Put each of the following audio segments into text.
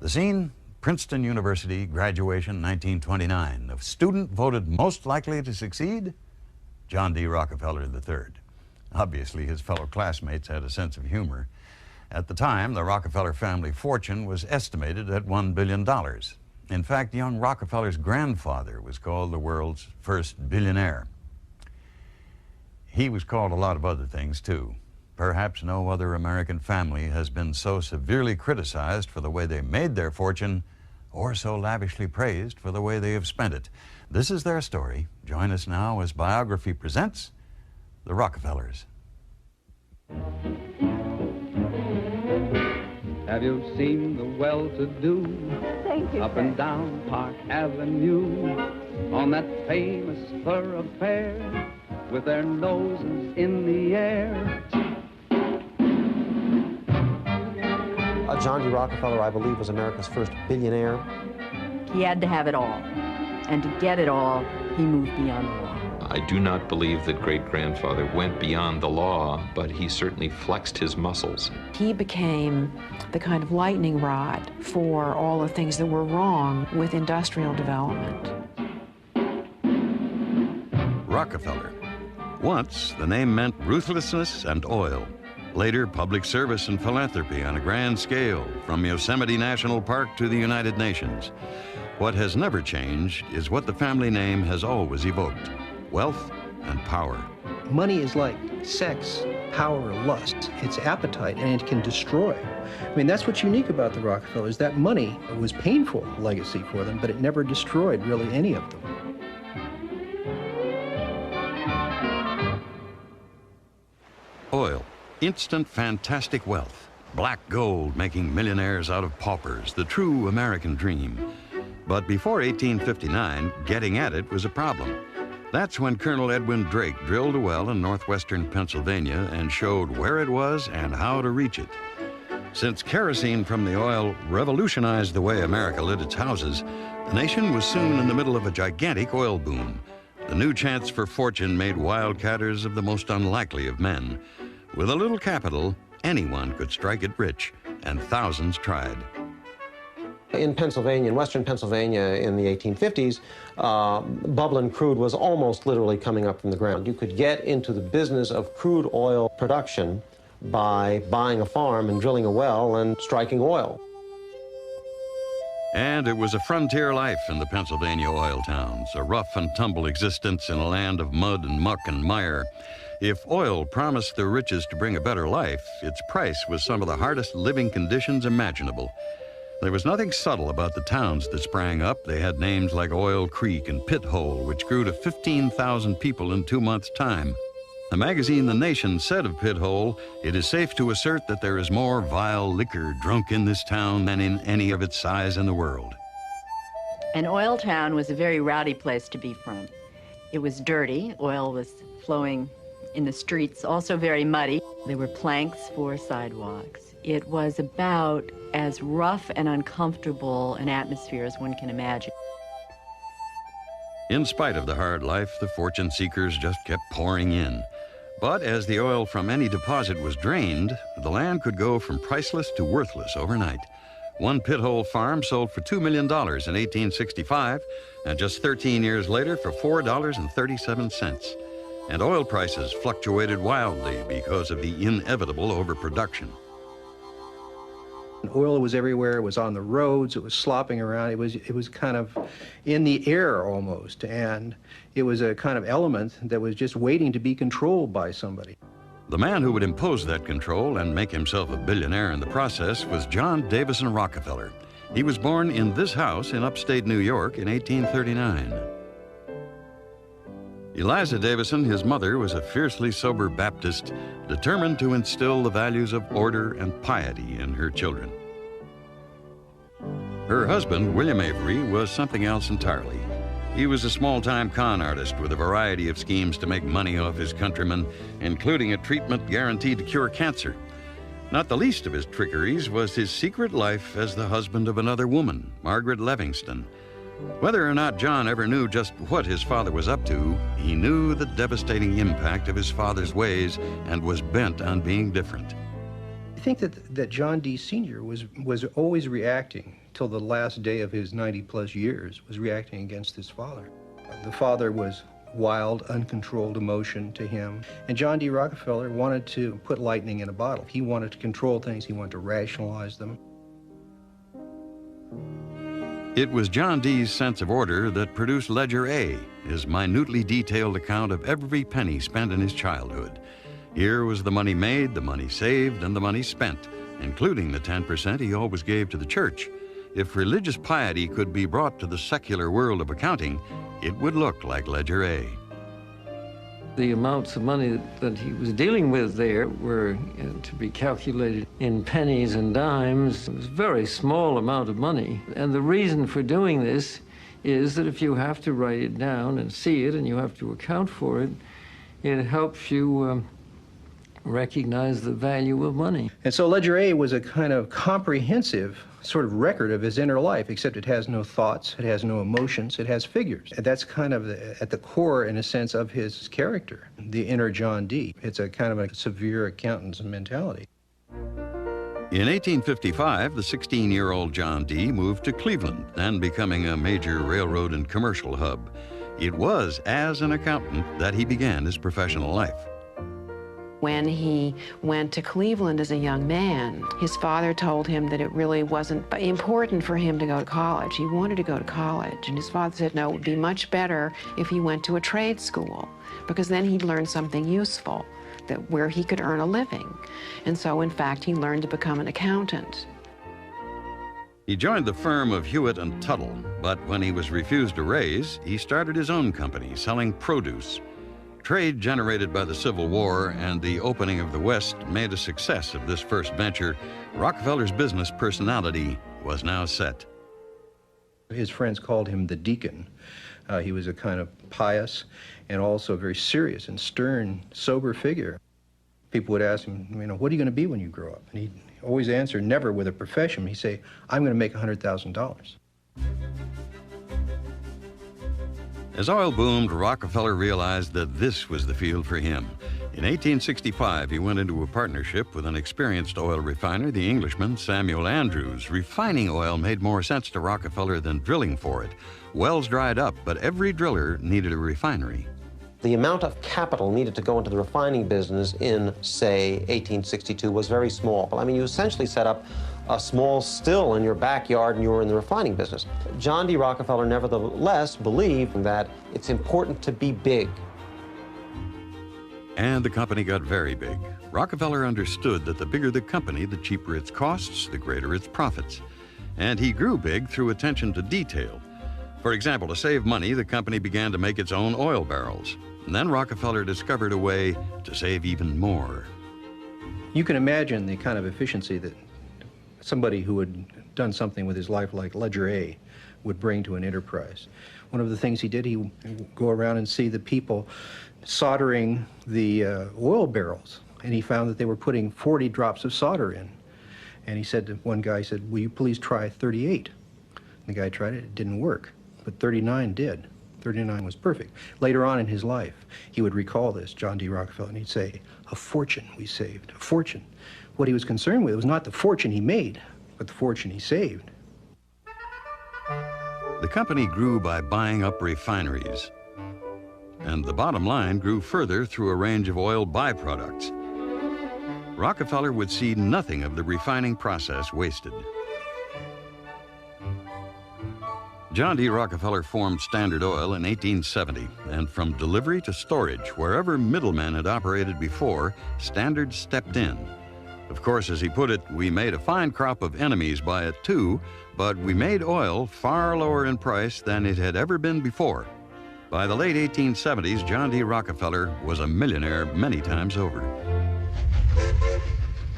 The scene, Princeton University, graduation 1929. The student voted most likely to succeed, John D Rockefeller III. Obviously, his fellow classmates had a sense of humor. At the time, the Rockefeller family fortune was estimated at $1 billion. In fact, young Rockefeller's grandfather was called the world's first billionaire. He was called a lot of other things, too. Perhaps no other American family has been so severely criticized for the way they made their fortune or so lavishly praised for the way they have spent it. This is their story. Join us now as Biography presents The Rockefellers. Have you seen the well-to-do Thank you, up sir. and down Park Avenue on that famous thoroughfare with their noses in the air? John D Rockefeller, I believe, was America's first billionaire. He had to have it all. And to get it all, he moved beyond the law. I do not believe that great-grandfather went beyond the law, but he certainly flexed his muscles. He became the kind of lightning rod for all the things that were wrong with industrial development. Rockefeller. Once, the name meant ruthlessness and oil. Later, public service and philanthropy on a grand scale, from Yosemite National Park to the United Nations. What has never changed is what the family name has always evoked: wealth and power. Money is like sex, power, lust. It's appetite, and it can destroy. I mean, that's what's unique about the Rockefellers. That money was painful legacy for them, but it never destroyed really any of them. Oil. Instant, fantastic wealth. Black gold making millionaires out of paupers, the true American dream. But before 1859, getting at it was a problem. That's when Colonel Edwin Drake drilled a well in northwestern Pennsylvania and showed where it was and how to reach it. Since kerosene from the oil revolutionized the way America lit its houses, the nation was soon in the middle of a gigantic oil boom. The new chance for fortune made wildcatters of the most unlikely of men. With a little capital, anyone could strike it rich, and thousands tried. In Pennsylvania, in western Pennsylvania in the 1850s, bubbling crude was almost literally coming up from the ground. You could get into the business of crude oil production by buying a farm and drilling a well and striking oil. And it was a frontier life in the Pennsylvania oil towns, a rough and tumble existence in a land of mud and muck and mire. If oil promised the riches to bring a better life, its price was some of the hardest living conditions imaginable. There was nothing subtle about the towns that sprang up. They had names like Oil Creek and Pit Hole, which grew to 15,000 people in 2 months' time. The magazine The Nation said of Pit Hole, "It is safe to assert that there is more vile liquor drunk in this town than in any of its size in the world." An oil town was a very rowdy place to be from. It was dirty. Oil was flowing in the streets, also very muddy. There were planks for sidewalks. It was about as rough and uncomfortable an atmosphere as one can imagine. In spite of the hard life, the fortune seekers just kept pouring in. But as the oil from any deposit was drained, the land could go from priceless to worthless overnight. One Pit Hole farm sold for $2 million in 1865, and just 13 years later for $4.37. And oil prices fluctuated wildly because of the inevitable overproduction. Oil was everywhere. It was on the roads. It was slopping around. It was kind of in the air almost, and it was a kind of element that was just waiting to be controlled by somebody. The man who would impose that control and make himself a billionaire in the process was John Davison Rockefeller. He was born in this house in upstate New York in 1839. Eliza Davison, his mother, was a fiercely sober Baptist, determined to instill the values of order and piety in her children. Her husband, William Avery, was something else entirely. He was a small-time con artist with a variety of schemes to make money off his countrymen, including a treatment guaranteed to cure cancer. Not the least of his trickeries was his secret life as the husband of another woman, Margaret Livingston. Whether or not John ever knew just what his father was up to, he knew the devastating impact of his father's ways and was bent on being different. think that John D. Sr. was always reacting, till the last day of his 90-plus years, was reacting against his father. The father was wild, uncontrolled emotion to him. And John D. Rockefeller wanted to put lightning in a bottle. He wanted to control things. He wanted to rationalize them. It was John D's sense of order that produced Ledger A, his minutely detailed account of every penny spent in his childhood. Here was the money made, the money saved, and the money spent, including the 10% he always gave to the church. If religious piety could be brought to the secular world of accounting, it would look like Ledger A. The amounts of money that he was dealing with there were to be calculated in pennies and dimes. It was a very small amount of money. And the reason for doing this is that if you have to write it down and see it and you have to account for it, it helps you recognize the value of money. And so Ledger A was a kind of comprehensive sort of record of his inner life, except it has no thoughts, it has no emotions, it has figures. And that's kind of at the core, in a sense, of his character, the inner John D. It's a kind of a severe accountant's mentality. In 1855, the 16-year-old John D. moved to Cleveland, then becoming a major railroad and commercial hub. It was as an accountant that he began his professional life. When he went to Cleveland as a young man, his father told him that it really wasn't important for him to go to college. He wanted to go to college, and his father said, no, it would be much better if he went to a trade school, because then he'd learn something useful, where he could earn a living. And so, in fact, he learned to become an accountant. He joined the firm of Hewitt and Tuttle, but when he was refused a raise, he started his own company selling produce. Trade generated by the Civil War and the opening of the West made a success of this first venture. Rockefeller's business personality was now set. His friends called him the deacon. He was a kind of pious and also very serious and stern, sober figure. People would ask him, what are you going to be when you grow up? And he'd always answer, never with a profession. He'd say, I'm going to make $100,000. As oil boomed, Rockefeller realized that this was the field for him. In 1865, he went into a partnership with an experienced oil refiner, the Englishman Samuel Andrews. Refining oil made more sense to Rockefeller than drilling for it. Wells dried up, but every driller needed a refinery. The amount of capital needed to go into the refining business in, say, 1862 was very small. I mean, you essentially set up a small still in your backyard and you were in the refining business. John D. Rockefeller nevertheless believed that it's important to be big. And the company got very big. Rockefeller understood that the bigger the company, the cheaper its costs, the greater its profits. And he grew big through attention to detail. For example, to save money, the company began to make its own oil barrels. And then Rockefeller discovered a way to save even more. You can imagine the kind of efficiency that somebody who had done something with his life like Ledger A would bring to an enterprise. One of the things he did, he would go around and see the people soldering the oil barrels, and he found that they were putting 40 drops of solder in. And he said to one guy, he said, will you please try 38? And the guy tried it, it didn't work, but 39 did. 39 was perfect. Later on in his life, he would recall this, John D. Rockefeller, and he'd say, a fortune we saved, a fortune. What he was concerned with was not the fortune he made, but the fortune he saved. The company grew by buying up refineries. And the bottom line grew further through a range of oil byproducts. Rockefeller would see nothing of the refining process wasted. John D. Rockefeller formed Standard Oil in 1870, and from delivery to storage, wherever middlemen had operated before, Standard stepped in. Of course, as he put it, we made a fine crop of enemies by it too, but we made oil far lower in price than it had ever been before. By the late 1870s, John D. Rockefeller was a millionaire many times over.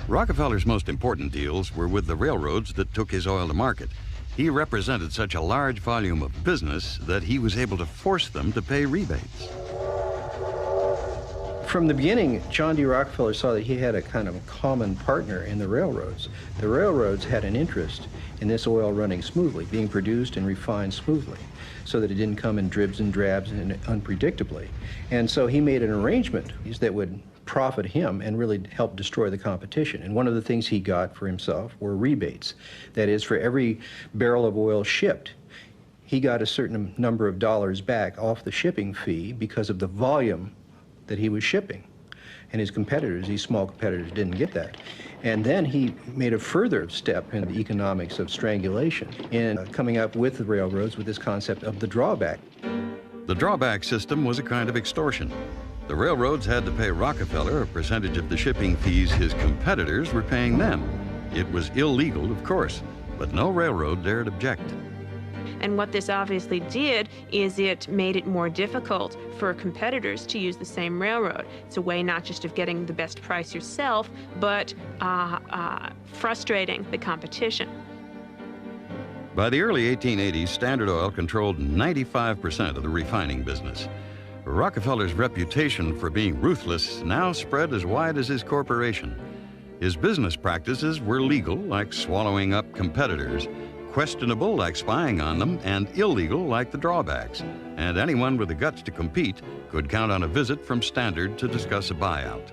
Rockefeller's most important deals were with the railroads that took his oil to market. He represented such a large volume of business that he was able to force them to pay rebates. From the beginning, John D. Rockefeller saw that he had a kind of common partner in the railroads. The railroads had an interest in this oil running smoothly, being produced and refined smoothly, so that it didn't come in dribs and drabs and unpredictably. And so he made an arrangement that would profit him and really help destroy the competition. And one of the things he got for himself were rebates. That is, for every barrel of oil shipped, he got a certain number of dollars back off the shipping fee because of the volume that he was shipping. And his competitors, these small competitors, didn't get that. And then he made a further step in the economics of strangulation in coming up with the railroads with this concept of the drawback. The drawback system was a kind of extortion. The railroads had to pay Rockefeller a percentage of the shipping fees his competitors were paying them. It was illegal, of course, but no railroad dared object. And what this obviously did is it made it more difficult for competitors to use the same railroad. It's a way not just of getting the best price yourself, but frustrating the competition. By the early 1880s, Standard Oil controlled 95% of the refining business. Rockefeller's reputation for being ruthless now spread as wide as his corporation. His business practices were legal, like swallowing up competitors, questionable, like spying on them, and illegal, like the drawbacks. And anyone with the guts to compete could count on a visit from Standard to discuss a buyout.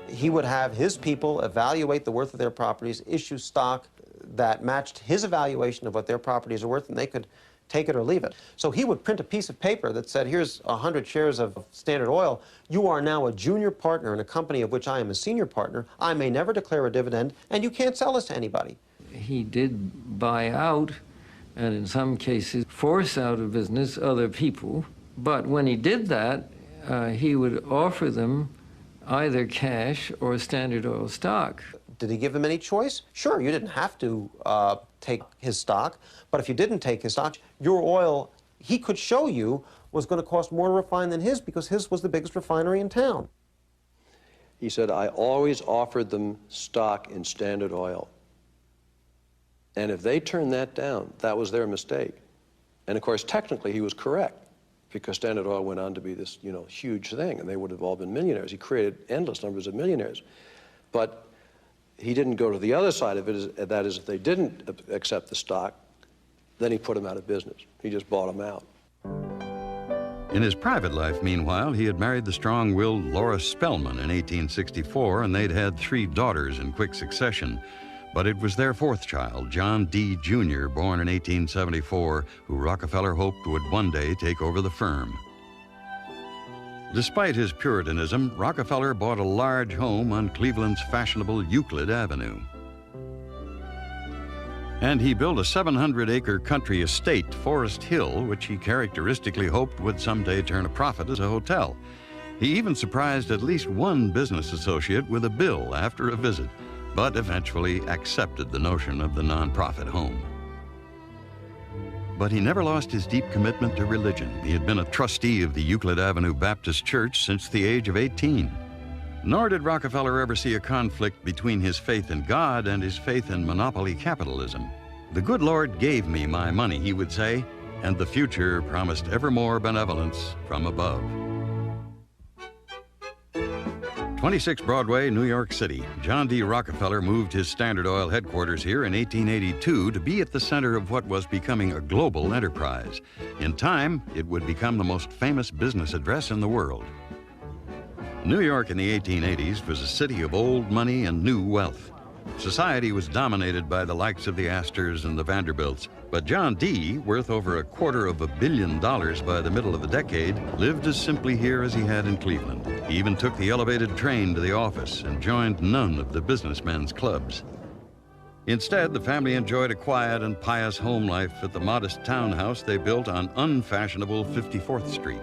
He would have his people evaluate the worth of their properties, issue stock that matched his evaluation of what their properties are worth, and they could take it or leave it. So he would print a piece of paper that said, here's 100 shares of Standard Oil. You are now a junior partner in a company of which I am a senior partner. I may never declare a dividend, and you can't sell this to anybody. He did buy out, and in some cases force out of business other people. But when he did that, he would offer them either cash or Standard Oil stock. Did he give them any choice? Sure, you didn't have to take his stock, but if you didn't take his stock, your oil, he could show you, was going to cost more to refine than his because his was the biggest refinery in town. He said, I always offered them stock in Standard Oil. And if they turned that down, that was their mistake. And of course, technically, he was correct, because Standard Oil went on to be this, huge thing, and they would have all been millionaires. He created endless numbers of millionaires. But he didn't go to the other side of it, that is, if they didn't accept the stock, then he put them out of business. He just bought them out. In his private life, meanwhile, he had married the strong-willed Laura Spellman in 1864, and they'd had 3 daughters in quick succession. But it was their 4th child, John D. Jr., born in 1874, who Rockefeller hoped would one day take over the firm. Despite his Puritanism, Rockefeller bought a large home on Cleveland's fashionable Euclid Avenue. And he built a 700-acre country estate, Forest Hill, which he characteristically hoped would someday turn a profit as a hotel. He even surprised at least one business associate with a bill after a visit, but eventually accepted the notion of the nonprofit home. But he never lost his deep commitment to religion. He had been a trustee of the Euclid Avenue Baptist Church since the age of 18. Nor did Rockefeller ever see a conflict between his faith in God and his faith in monopoly capitalism. The good Lord gave me my money, he would say, and the future promised ever more benevolence from above. 26 Broadway, New York City. John D. Rockefeller moved his Standard Oil headquarters here in 1882 to be at the center of what was becoming a global enterprise. In time, it would become the most famous business address in the world. New York in the 1880s was a city of old money and new wealth. Society was dominated by the likes of the Astors and the Vanderbilts, but John D., worth over $250 million by the middle of the decade, lived as simply here as he had in Cleveland. He even took the elevated train to the office and joined none of the businessmen's clubs. Instead, the family enjoyed a quiet and pious home life at the modest townhouse they built on unfashionable 54th Street.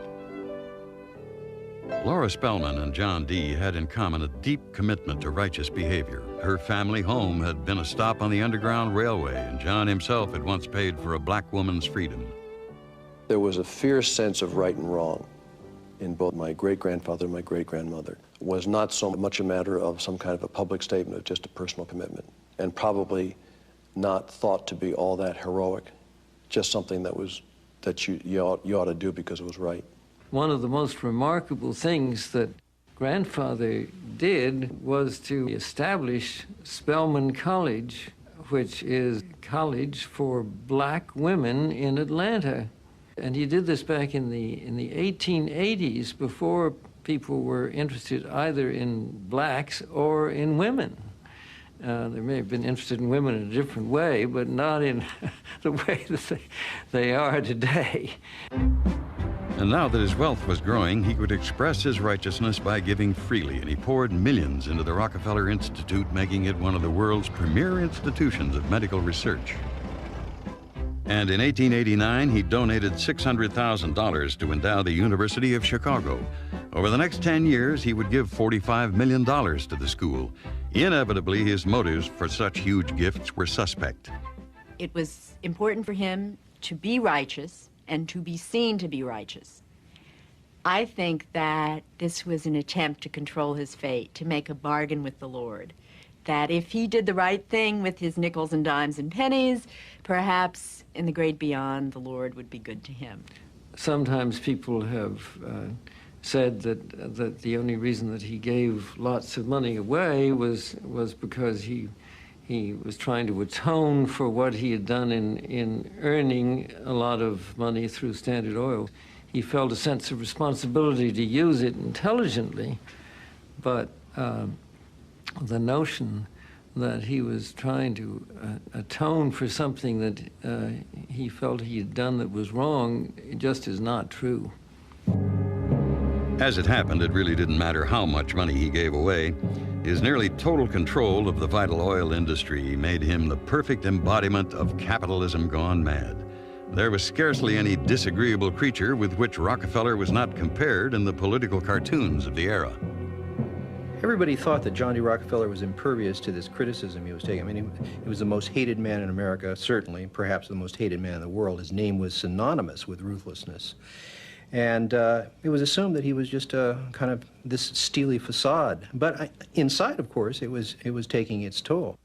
Laura Spellman and John D. had in common a deep commitment to righteous behavior. Her family home had been a stop on the Underground Railway, and John himself had once paid for a black woman's freedom. There was a fierce sense of right and wrong in both my great-grandfather and my great-grandmother. It was not so much a matter of some kind of a public statement, of just a personal commitment, and probably not thought to be all that heroic, just something that you ought to do because it was right. One of the most remarkable things that grandfather did was to establish Spelman College, which is college for black women in Atlanta. And he did this back in the 1880s, before people were interested either in blacks or in women. They may have been interested in women in a different way, but not in the way that they are today. And now that his wealth was growing, he could express his righteousness by giving freely, and he poured millions into the Rockefeller Institute, making it one of the world's premier institutions of medical research. And in 1889, he donated $600,000 to endow the University of Chicago. Over the next 10 years, he would give $45 million to the school. Inevitably, his motives for such huge gifts were suspect. It was important for him to be righteous and to be seen to be righteous. I think that this was an attempt to control his fate, to make a bargain with the Lord. That if he did the right thing with his nickels and dimes and pennies, perhaps in the great beyond, the Lord would be good to him. Sometimes people have said that the only reason that he gave lots of money away was because he was trying to atone for what he had done in earning a lot of money through Standard Oil. He felt a sense of responsibility to use it intelligently, but the notion that he was trying to atone for something that he felt he had done that was wrong just is not true. As it happened, it really didn't matter how much money he gave away. His nearly total control of the vital oil industry made him the perfect embodiment of capitalism gone mad. There was scarcely any disagreeable creature with which Rockefeller was not compared in the political cartoons of the era. Everybody thought that John D. Rockefeller was impervious to this criticism he was taking. I mean, he was the most hated man in America, certainly, perhaps the most hated man in the world. His name was synonymous with ruthlessness. And it was assumed that he was just kind of this steely facade. But inside, of course, it was taking its toll.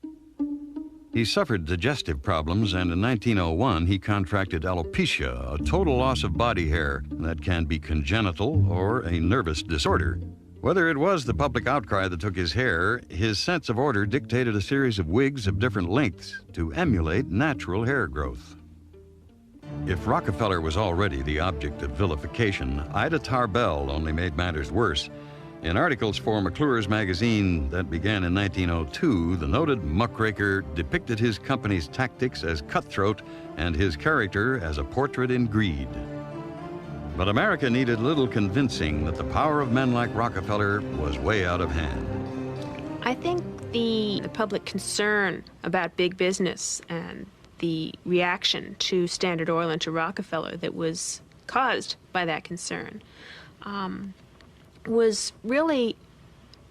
He suffered digestive problems, and in 1901 he contracted alopecia, a total loss of body hair that can be congenital or a nervous disorder. Whether it was the public outcry that took his hair, his sense of order dictated a series of wigs of different lengths to emulate natural hair growth. If Rockefeller was already the object of vilification, Ida Tarbell only made matters worse. In articles for McClure's magazine that began in 1902, the noted muckraker depicted his company's tactics as cutthroat and his character as a portrait in greed. But America needed little convincing that the power of men like Rockefeller was way out of hand. I think the public concern about big business and the reaction to Standard Oil and to Rockefeller that was caused by that concern was really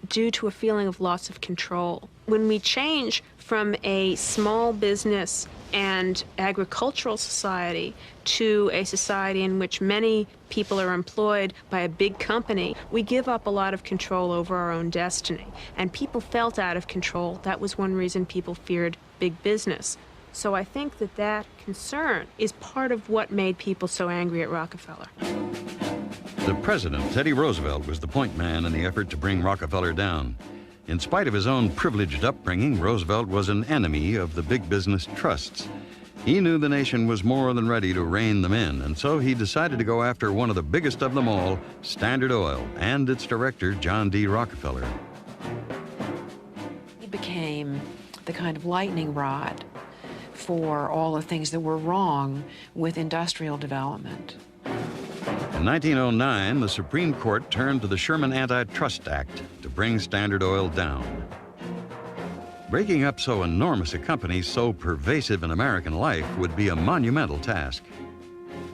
due to a feeling of loss of control. When we change from a small business and agricultural society to a society in which many people are employed by a big company, we give up a lot of control over our own destiny. And people felt out of control. That was one reason people feared big business. So I think that that concern is part of what made people so angry at Rockefeller. The president, Teddy Roosevelt, was the point man in the effort to bring Rockefeller down. In spite of his own privileged upbringing, Roosevelt was an enemy of the big business trusts. He knew the nation was more than ready to rein them in, and so he decided to go after one of the biggest of them all, Standard Oil, and its director, John D. Rockefeller. He became the kind of lightning rod for all the things that were wrong with industrial development. In 1909, the Supreme Court turned to the Sherman Antitrust Act to bring Standard Oil down. Breaking up so enormous a company so pervasive in American life would be a monumental task.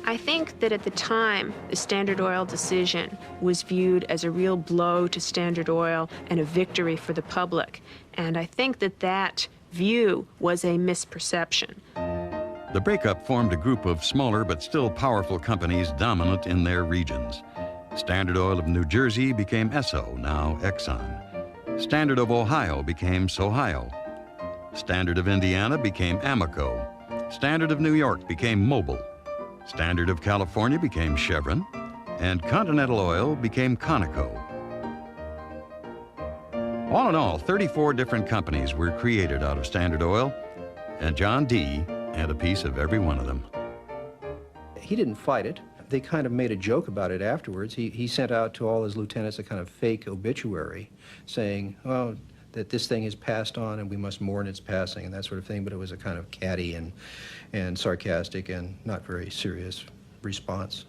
I think that at the time, the Standard Oil decision was viewed as a real blow to Standard Oil and a victory for the public. And I think that that view was a misperception. The breakup formed a group of smaller but still powerful companies dominant in their regions. Standard Oil of New Jersey became Esso, now Exxon. Standard of Ohio became Sohio. Standard of Indiana became Amoco. Standard of New York became Mobil. Standard of California became Chevron. And Continental Oil became Conoco. All in all, 34 different companies were created out of Standard Oil, and John D. had a piece of every one of them. He didn't fight it. They kind of made a joke about it afterwards. He sent out to all his lieutenants a kind of fake obituary saying, oh, that this thing has passed on and we must mourn its passing and that sort of thing, but it was a kind of catty and sarcastic and not very serious response.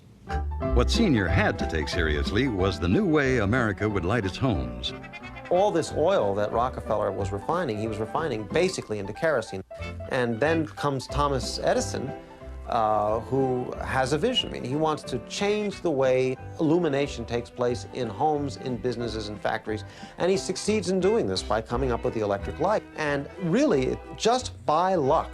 What Senior had to take seriously was the new way America would light its homes. All this oil that Rockefeller was refining, he was refining basically into kerosene. And then comes Thomas Edison, who has a vision. I mean, he wants to change the way illumination takes place in homes, in businesses, and factories. And he succeeds in doing this by coming up with the electric light. And really, just by luck,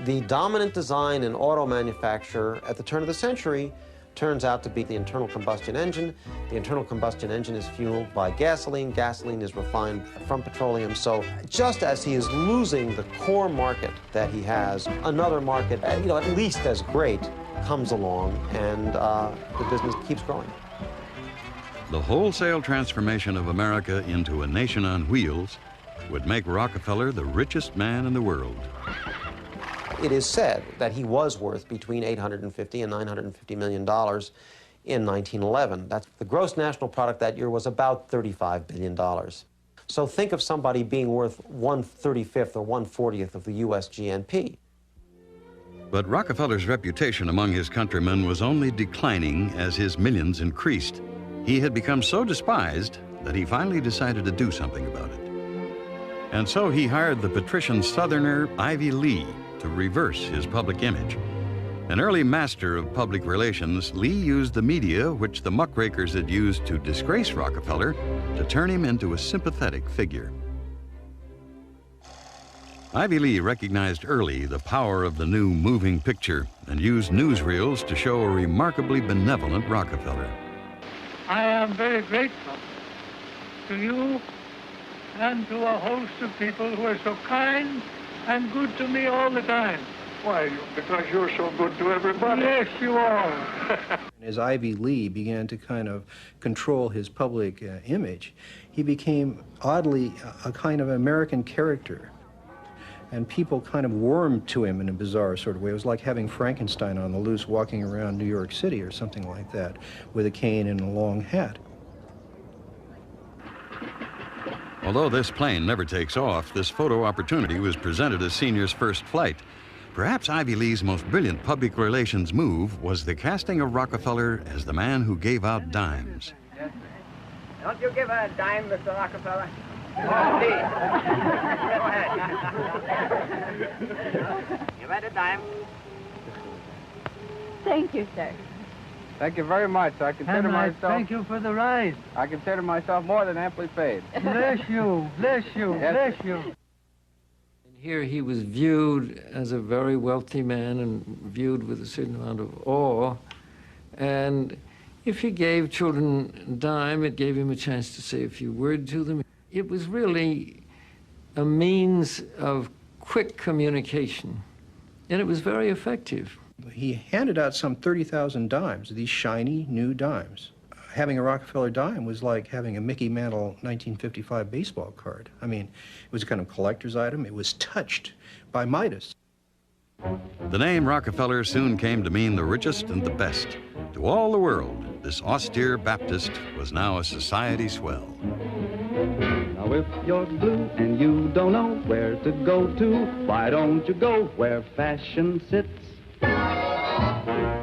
the dominant design in auto manufacture at the turn of the century turns out to be the internal combustion engine. The internal combustion engine is fueled by gasoline. Gasoline is refined from petroleum. So just as he is losing the core market that he has, another market, at least as great, comes along, and the business keeps growing. The wholesale transformation of America into a nation on wheels would make Rockefeller the richest man in the world. It is said that he was worth between $850 and $950 million in 1911. The gross national product that year was about $35 billion. So think of somebody being worth 1/35th or 1/40th of the U.S. GNP. But Rockefeller's reputation among his countrymen was only declining as his millions increased. He had become so despised that he finally decided to do something about it. And so he hired the patrician Southerner Ivy Lee to reverse his public image. An early master of public relations, Lee used the media, which the muckrakers had used to disgrace Rockefeller, to turn him into a sympathetic figure. Ivy Lee recognized early the power of the new moving picture and used newsreels to show a remarkably benevolent Rockefeller. I am very grateful to you and to a host of people who are so kind and good to me all the time. Why? Because you're so good to everybody. Yes, you are. As Ivy Lee began to kind of control his public image, he became oddly a kind of American character. And people kind of warmed to him in a bizarre sort of way. It was like having Frankenstein on the loose walking around New York City or something like that, with a cane and a long hat. Although this plane never takes off, this photo opportunity was presented as Senior's first flight. Perhaps Ivy Lee's most brilliant public relations move was the casting of Rockefeller as the man who gave out dimes. Don't you give a dime, Mr. Rockefeller? Oh, please. Go ahead. Give it a dime. Thank you, sir. Thank you very much. I consider myself... Thank you for the ride. I consider myself more than amply paid. Bless you, bless you, Yes. bless you. And here he was viewed as a very wealthy man and viewed with a certain amount of awe. And if he gave children a dime, it gave him a chance to say a few words to them. It was really a means of quick communication, and it was very effective. He handed out some 30,000 dimes, these shiny new dimes. Having a Rockefeller dime was like having a Mickey Mantle 1955 baseball card. I mean, it was a kind of collector's item. It was touched by Midas. The name Rockefeller soon came to mean the richest and the best. To all the world, this austere Baptist was now a society swell. Now if you're blue and you don't know where to go to, why don't you go where fashion sits?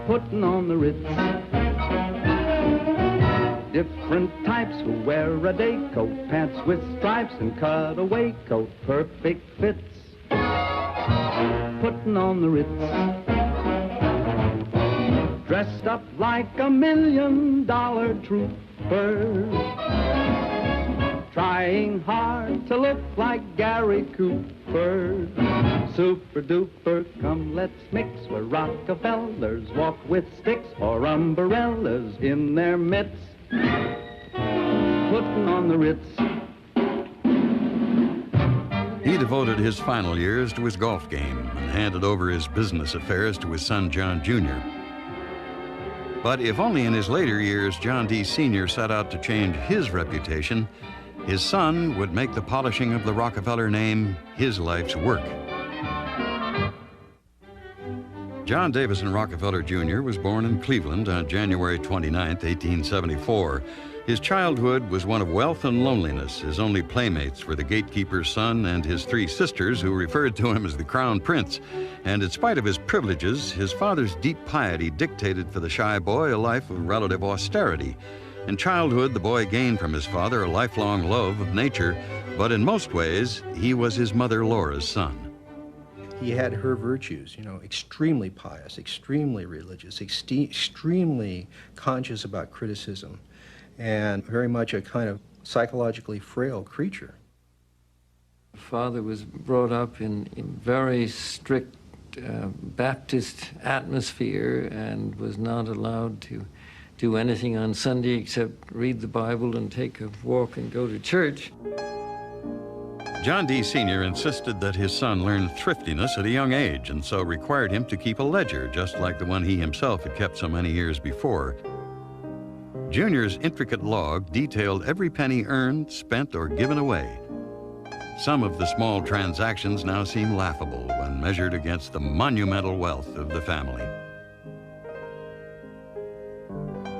Putting on the Ritz. Different types who wear a day coat, pants with stripes and cutaway coat, perfect fits. Putting on the Ritz. Dressed up like $1 million trooper, trying hard to look like Gary Cooper. Super duper, come let's mix where Rockefellers walk with sticks or umbrellas in their mitts. Putting on the Ritz. He devoted his final years to his golf game and handed over his business affairs to his son, John Jr. But if only in his later years John D. Sr. set out to change his reputation, his son would make the polishing of the Rockefeller name his life's work. John Davison Rockefeller Jr. was born in Cleveland on January 29, 1874. His childhood was one of wealth and loneliness. His only playmates were the gatekeeper's son and his three sisters, who referred to him as the Crown Prince. And in spite of his privileges, his father's deep piety dictated for the shy boy a life of relative austerity. In childhood, the boy gained from his father a lifelong love of nature, but in most ways, he was his mother Laura's son. He had her virtues, you know, extremely pious, extremely religious, extremely conscious about criticism, and very much a kind of psychologically frail creature. Father was brought up in very strict Baptist atmosphere and was not allowed to do anything on Sunday except read the Bible and take a walk and go to church. John D. Sr. insisted that his son learn thriftiness at a young age, and so required him to keep a ledger, just like the one he himself had kept so many years before. Junior's intricate log detailed every penny earned, spent, or given away. Some of the small transactions now seem laughable when measured against the monumental wealth of the family.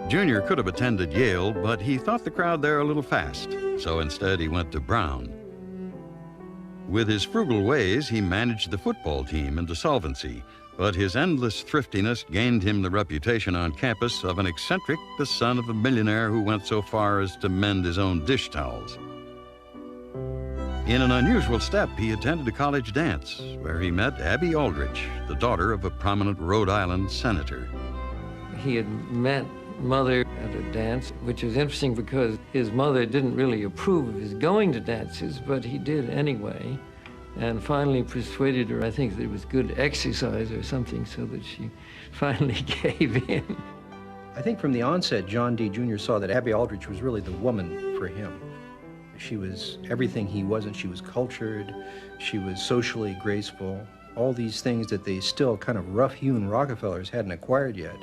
Junior could have attended Yale, but he thought the crowd there a little fast, so instead he went to Brown. With his frugal ways, he managed the football team into solvency, but his endless thriftiness gained him the reputation on campus of an eccentric, the son of a millionaire who went so far as to mend his own dish towels. In an unusual step, he attended a college dance where he met Abby Aldrich, the daughter of a prominent Rhode Island senator. He had met Mother at a dance, which was interesting because his mother didn't really approve of his going to dances, but he did anyway, and finally persuaded her, I think, that it was good exercise or something, so that she finally gave in. I think from the onset, John D. Jr. saw that Abby Aldrich was really the woman for him. She was everything he wasn't. She was cultured, she was socially graceful, all these things that the still kind of rough-hewn Rockefellers hadn't acquired yet.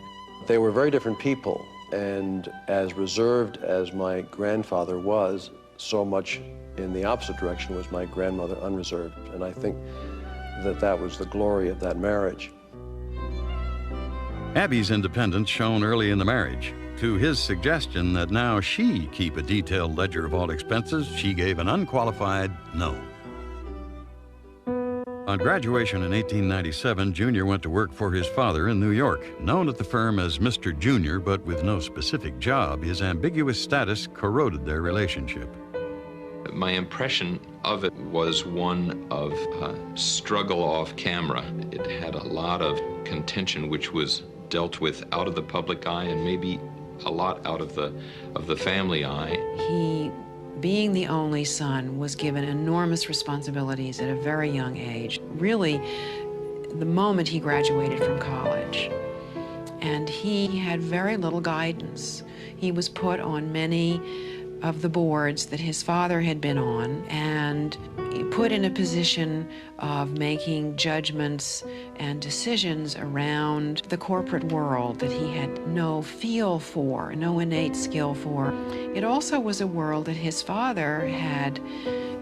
They were very different people, and as reserved as my grandfather was, so much in the opposite direction was my grandmother unreserved. And I think that that was the glory of that marriage. Abby's independence shone early in the marriage. To his suggestion that now she keep a detailed ledger of all expenses, she gave an unqualified no. On graduation in 1897, Junior went to work for his father in New York. Known at the firm as Mr. Junior, but with no specific job, his ambiguous status corroded their relationship. My impression of it was one of struggle off camera. It had a lot of contention which was dealt with out of the public eye and maybe a lot out of the family eye. He, being the only son, was given enormous responsibilities at a very young age. Really, the moment he graduated from college. And he had very little guidance. He was put on many of the boards that his father had been on and put in a position of making judgments and decisions around the corporate world that he had no feel for, no innate skill for. It also was a world that his father had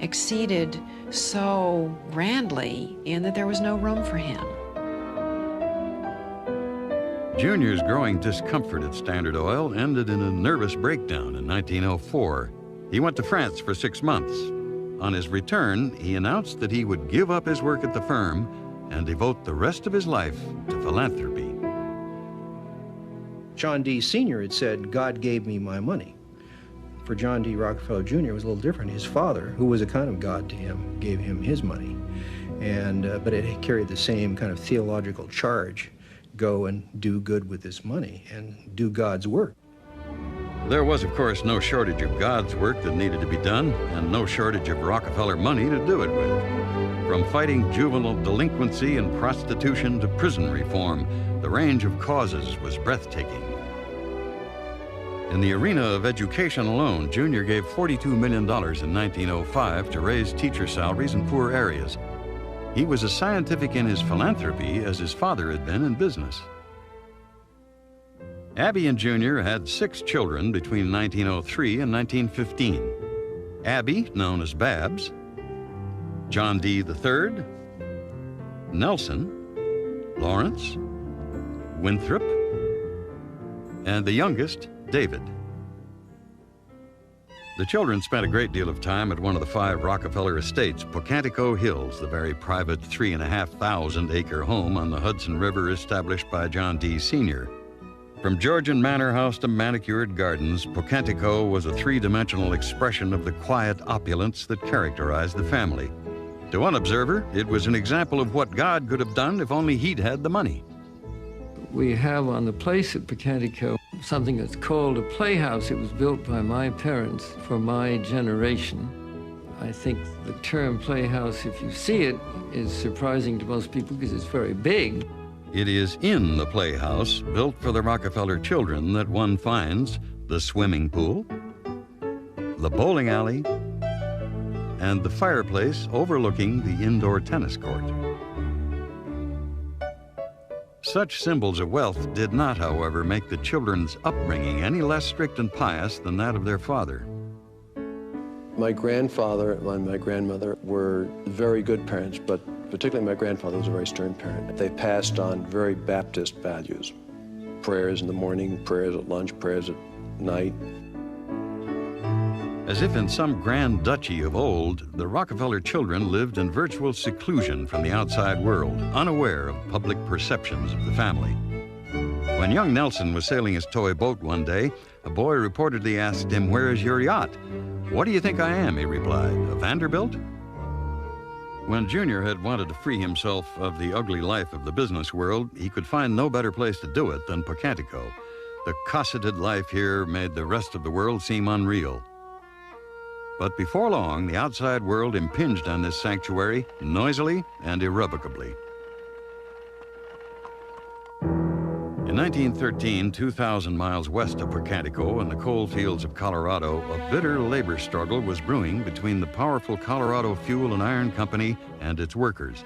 exceeded so grandly in that there was no room for him. Junior's growing discomfort at Standard Oil ended in a nervous breakdown in 1904. He went to France for 6 months. On his return, he announced that he would give up his work at the firm and devote the rest of his life to philanthropy. John D. Sr. had said, "God gave me my money." For John D. Rockefeller Jr., it was a little different. His father, who was a kind of God to him, gave him his money. But it carried the same kind of theological charge. Go and do good with this money and do God's work. There was, of course, no shortage of God's work that needed to be done, and no shortage of Rockefeller money to do it with. From fighting juvenile delinquency and prostitution to prison reform, the range of causes was breathtaking. In the arena of education alone, Junior gave $42 million in 1905 to raise teacher salaries in poor areas. He was as scientific in his philanthropy as his father had been in business. Abby and Junior had 6 children between 1903 and 1915. Abby, known as Babs, John D. III, Nelson, Lawrence, Winthrop, and the youngest, David. The children spent a great deal of time at one of the 5 Rockefeller estates, Pocantico Hills, the very private 3,500-acre home on the Hudson River established by John D. Sr. From Georgian manor house to manicured gardens, Pocantico was a 3-dimensional expression of the quiet opulence that characterized the family. To one observer, it was an example of what God could have done if only he'd had the money. We have on the place at Pocantico something that's called a playhouse. It was built by my parents for my generation. I think the term playhouse, if you see it, is surprising to most people because it's very big. It is in the playhouse, built for the Rockefeller children, that one finds the swimming pool, the bowling alley, and the fireplace overlooking the indoor tennis court. Such symbols of wealth did not, however, make the children's upbringing any less strict and pious than that of their father. My grandfather and my grandmother were very good parents, but particularly my grandfather was a very stern parent. They passed on very Baptist values. Prayers in the morning, prayers at lunch, prayers at night. As if in some grand duchy of old, the Rockefeller children lived in virtual seclusion from the outside world, unaware of public perceptions of the family. When young Nelson was sailing his toy boat one day, a boy reportedly asked him, "Where is your yacht?" "What do you think I am?" he replied, "a Vanderbilt?" When Junior had wanted to free himself of the ugly life of the business world, he could find no better place to do it than Pocantico. The cosseted life here made the rest of the world seem unreal. But before long, the outside world impinged on this sanctuary noisily and irrevocably. In 1913, 2,000 miles west of Pocantico in the coal fields of Colorado, a bitter labor struggle was brewing between the powerful Colorado Fuel and Iron Company and its workers.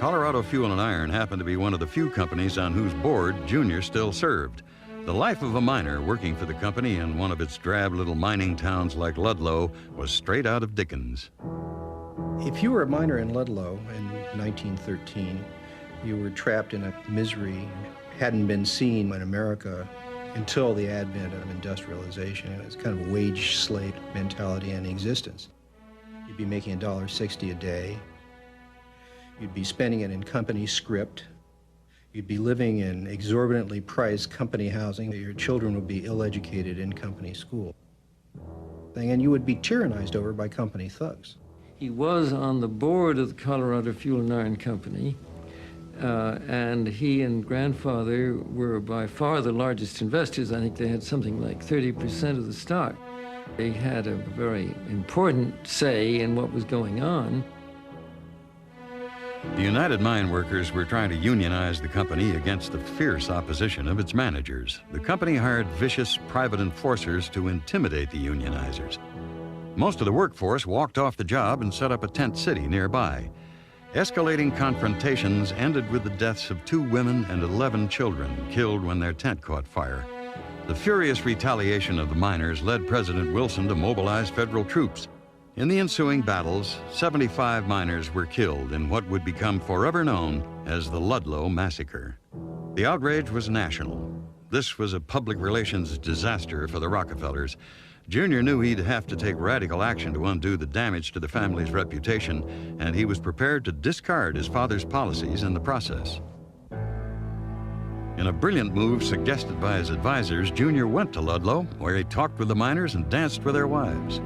Colorado Fuel and Iron happened to be one of the few companies on whose board Junior still served. The life of a miner working for the company in one of its drab little mining towns like Ludlow was straight out of Dickens. If you were a miner in Ludlow in 1913, you were trapped in a misery hadn't been seen in America until the advent of industrialization. It was kind of a wage slave mentality and existence. You'd be making $1.60 a day. You'd be spending it in company script. You'd be living in exorbitantly priced company housing. Your children would be ill-educated in company school. And you would be tyrannized over by company thugs. He was on the board of the Colorado Fuel and Iron Company, and he and grandfather were by far the largest investors. I think they had something like 30% of the stock. They had a very important say in what was going on. The United Mine Workers were trying to unionize the company against the fierce opposition of its managers. The company hired vicious private enforcers to intimidate the unionizers. Most of the workforce walked off the job and set up a tent city nearby. Escalating confrontations ended with the deaths of 2 women and 11 children killed when their tent caught fire. The furious retaliation of the miners led President Wilson to mobilize federal troops. In the ensuing battles, 75 miners were killed in what would become forever known as the Ludlow Massacre. The outrage was national. This was a public relations disaster for the Rockefellers. Junior knew he'd have to take radical action to undo the damage to the family's reputation, and he was prepared to discard his father's policies in the process. In a brilliant move suggested by his advisors, Junior went to Ludlow, where he talked with the miners and danced with their wives.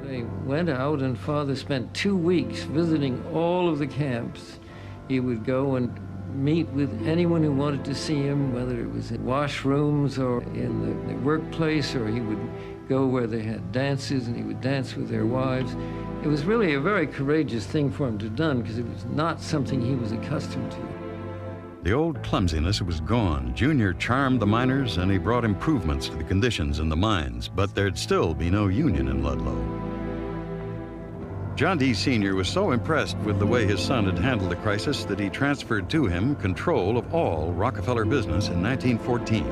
They went out, and Father spent 2 weeks visiting all of the camps. He would go and meet with anyone who wanted to see him, whether it was in washrooms or in the workplace, or he would go where they had dances and he would dance with their wives. It was really a very courageous thing for him to have done because it was not something he was accustomed to. The old clumsiness was gone. Junior charmed the miners and he brought improvements to the conditions in the mines, but there'd still be no union in Ludlow. John D. Sr. was so impressed with the way his son had handled the crisis that he transferred to him control of all Rockefeller business in 1914.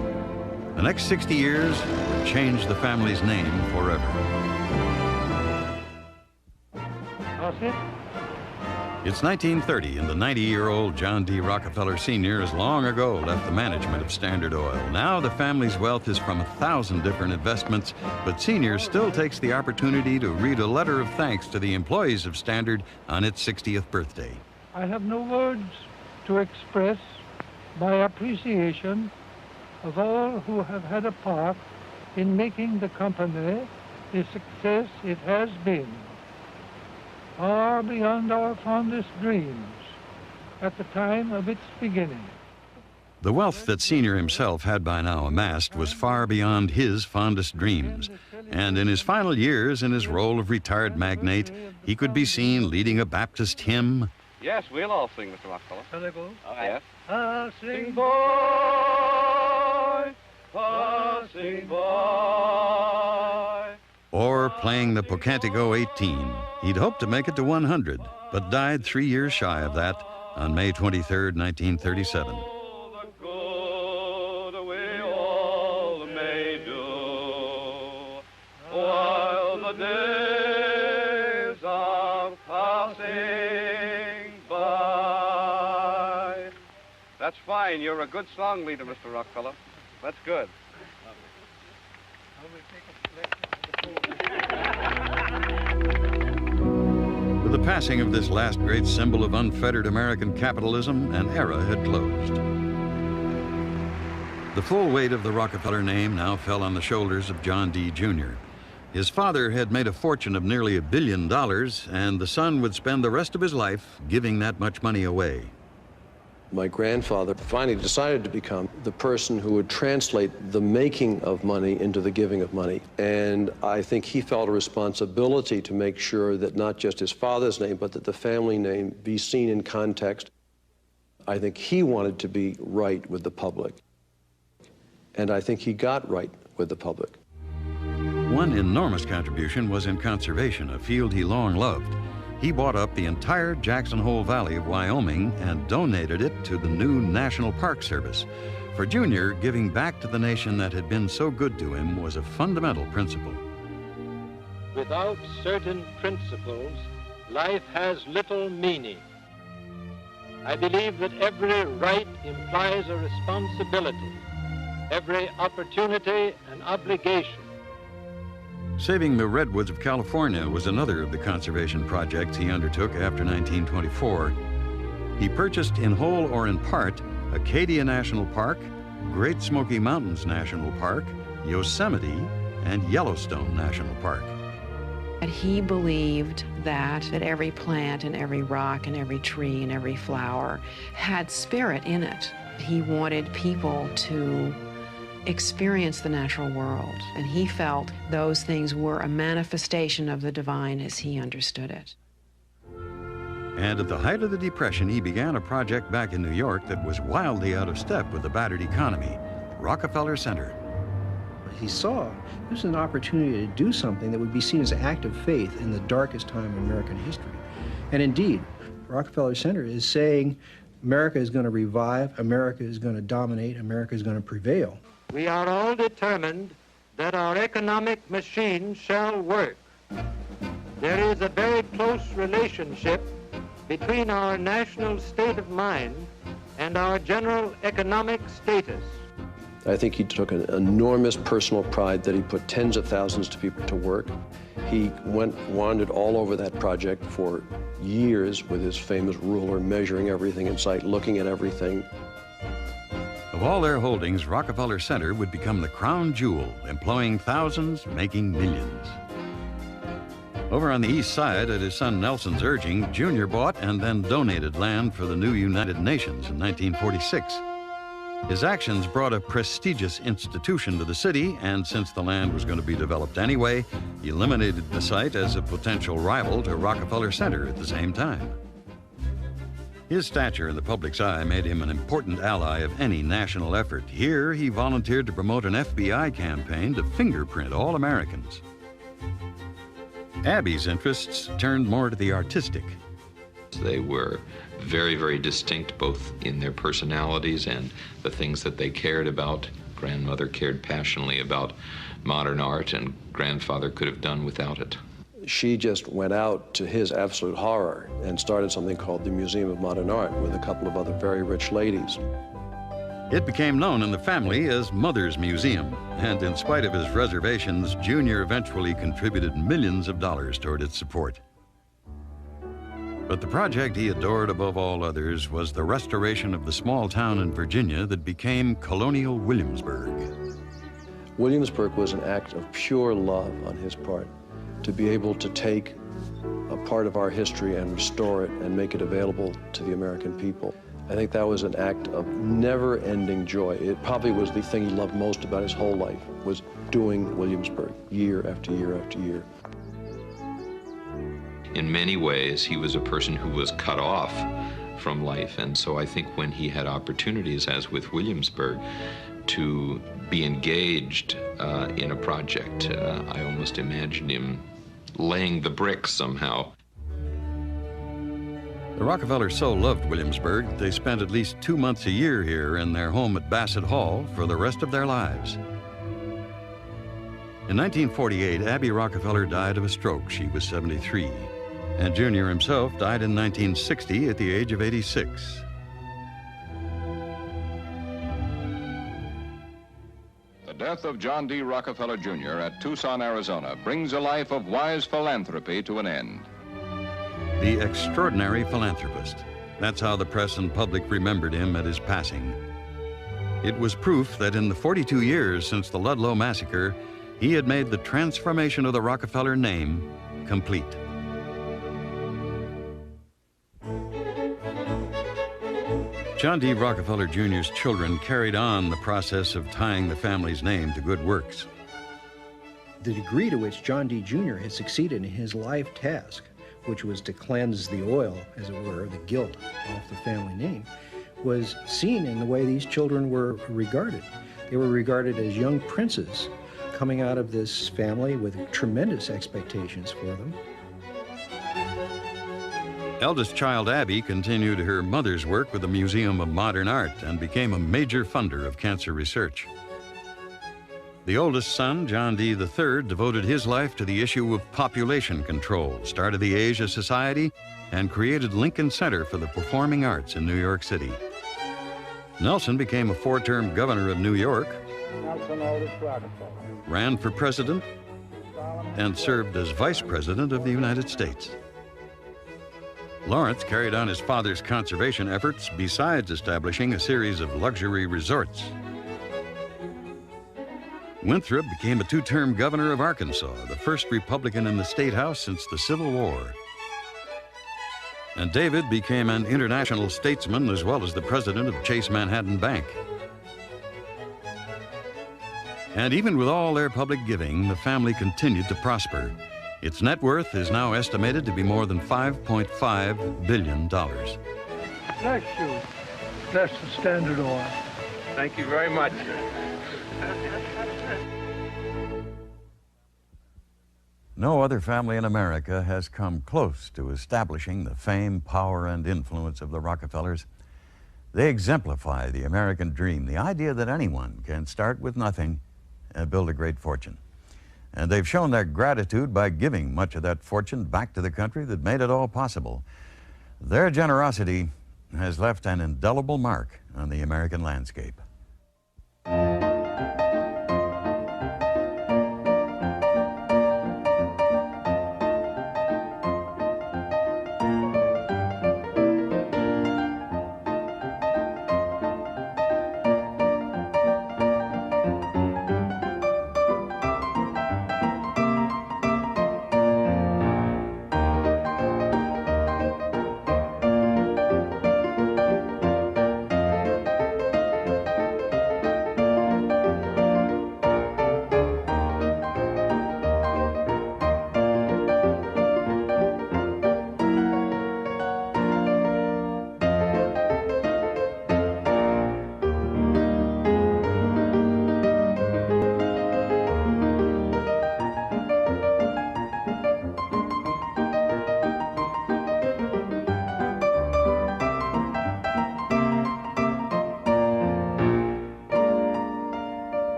The next 60 years would change the family's name forever. That's it. It's 1930, and the 90-year-old John D Rockefeller Sr. has long ago left the management of Standard Oil. Now the family's wealth is from 1,000 different investments, but Sr. still takes the opportunity to read a letter of thanks to the employees of Standard on its 60th birthday. I have no words to express my appreciation of all who have had a part in making the company the success it has been, far beyond our fondest dreams at the time of its beginning. The wealth that Sr. himself had by now amassed was far beyond his fondest dreams. And in his final years, in his role of retired magnate, he could be seen leading a Baptist hymn. Yes, we'll all sing, Mr. Rockefeller. Shall I go? All right. Passing boy, passing boy. Or playing the Pocantico 18. He'd hoped to make it to 100, but died 3 years shy of that on May 23, 1937. That's fine. You're a good song leader, Mr. Rockefeller. That's good. With the passing of this last great symbol of unfettered American capitalism, an era had closed. The full weight of the Rockefeller name now fell on the shoulders of John D. Jr. His father had made a fortune of nearly $1 billion, and the son would spend the rest of his life giving that much money away. My grandfather finally decided to become the person who would translate the making of money into the giving of money. And I think he felt a responsibility to make sure that not just his father's name, but that the family name be seen in context. I think he wanted to be right with the public. And I think he got right with the public. One enormous contribution was in conservation, a field he long loved. He bought up the entire Jackson Hole Valley of Wyoming and donated it to the new National Park Service. For Junior, giving back to the nation that had been so good to him was a fundamental principle. Without certain principles, life has little meaning. I believe that every right implies a responsibility, every opportunity an obligation. Saving the redwoods of California was another of the conservation projects he undertook after 1924. He purchased in whole or in part Acadia National Park, Great Smoky Mountains National Park, Yosemite, and Yellowstone National Park. And he believed that every plant and every rock and every tree and every flower had spirit in it. He wanted people to experience the natural world, and he felt those things were a manifestation of the divine as he understood it. And at the height of the Depression, he began a project back in New York that was wildly out of step with the battered economy, Rockefeller Center. He saw this was an opportunity to do something that would be seen as an act of faith in the darkest time in American history. And indeed, Rockefeller Center is saying America is going to revive, America is going to dominate, America is going to prevail. We are all determined that our economic machine shall work. There is a very close relationship between our national state of mind and our general economic status. I think he took an enormous personal pride that he put tens of thousands of people to work. He wandered all over that project for years with his famous ruler, measuring everything in sight, looking at everything. Of all their holdings, Rockefeller Center would become the crown jewel, employing thousands, making millions. Over on the east side, at his son Nelson's urging, Junior bought and then donated land for the new United Nations in 1946. His actions brought a prestigious institution to the city, and since the land was going to be developed anyway, he eliminated the site as a potential rival to Rockefeller Center at the same time. His stature in the public's eye made him an important ally of any national effort. Here, he volunteered to promote an FBI campaign to fingerprint all Americans. Abby's interests turned more to the artistic. They were very, very distinct, both in their personalities and the things that they cared about. Grandmother cared passionately about modern art, and grandfather could have done without it. she just went out to his absolute horror and started something called the Museum of Modern Art with a couple of other very rich ladies. It became known in the family as Mother's Museum, and in spite of his reservations, Junior eventually contributed millions of dollars toward its support. But the project he adored above all others was the restoration of the small town in Virginia that became colonial Williamsburg. Williamsburg was an act of pure love on his part, to be able to take a part of our history and restore it and make it available to the American people. I think that was an act of never-ending joy. It probably was the thing he loved most about his whole life, was doing Williamsburg year after year after year. In many ways, he was a person who was cut off from life, and so I think when he had opportunities, as with Williamsburg, to be engaged in a project, I almost imagined him laying the bricks somehow. The Rockefellers so loved Williamsburg, they spent at least 2 months a year here in their home at Bassett Hall for the rest of their lives. In 1948, Abby Rockefeller died of a stroke. She was 73. And Junior himself died in 1960 at the age of 86. The death of John D. Rockefeller, Jr. at Tucson, Arizona, brings a life of wise philanthropy to an end. The extraordinary philanthropist. That's how the press and public remembered him at his passing. It was proof that in the 42 years since the Ludlow massacre, he had made the transformation of the Rockefeller name complete. John D. Rockefeller Jr.'s children carried on the process of tying the family's name to good works. The degree to which John D. Jr. had succeeded in his life task, which was to cleanse the oil, as it were, the guilt off the family name, was seen in the way these children were regarded. They were regarded as young princes coming out of this family with tremendous expectations for them. Eldest child Abby continued her mother's work with the Museum of Modern Art and became a major funder of cancer research. The oldest son, John D. III, devoted his life to the issue of population control, started the Asia Society, and created Lincoln Center for the Performing Arts in New York City. Nelson became a 4-term governor of New York, ran for president, and served as vice president of the United States. Lawrence carried on his father's conservation efforts besides establishing a series of luxury resorts. Winthrop became a 2-term governor of Arkansas, the first Republican in the State House since the Civil War. And David became an international statesman as well as the president of Chase Manhattan Bank. And even with all their public giving, the family continued to prosper. Its net worth is now estimated to be more than $5.5 billion. Bless you. Bless the Standard Oil. Thank you very much. No other family in America has come close to establishing the fame, power, and influence of the Rockefellers. They exemplify the American dream, the idea that anyone can start with nothing and build a great fortune. And they've shown their gratitude by giving much of that fortune back to the country that made it all possible. Their generosity has left an indelible mark on the American landscape.